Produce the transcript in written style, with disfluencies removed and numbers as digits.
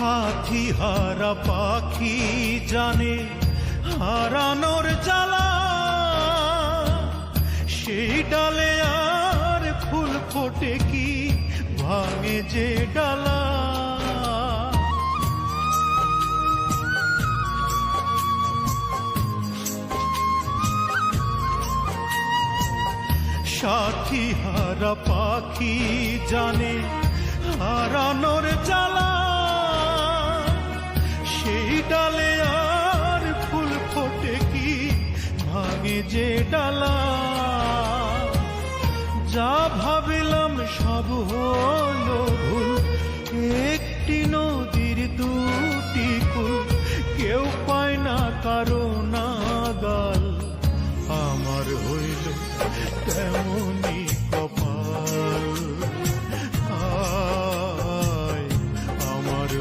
সাথী হারা পাখি জানে হারানোর জ্বালা, সেই ডালে আর ফুল ফোটে কি ভাঙে যে ডালা। সাথী হারা পাখি জানে হারানোর জ্বালা, সেই ডালে আর ফুল ফোটে কি ভাঙে যে ডালা। যা ভাবিলাম সব হলো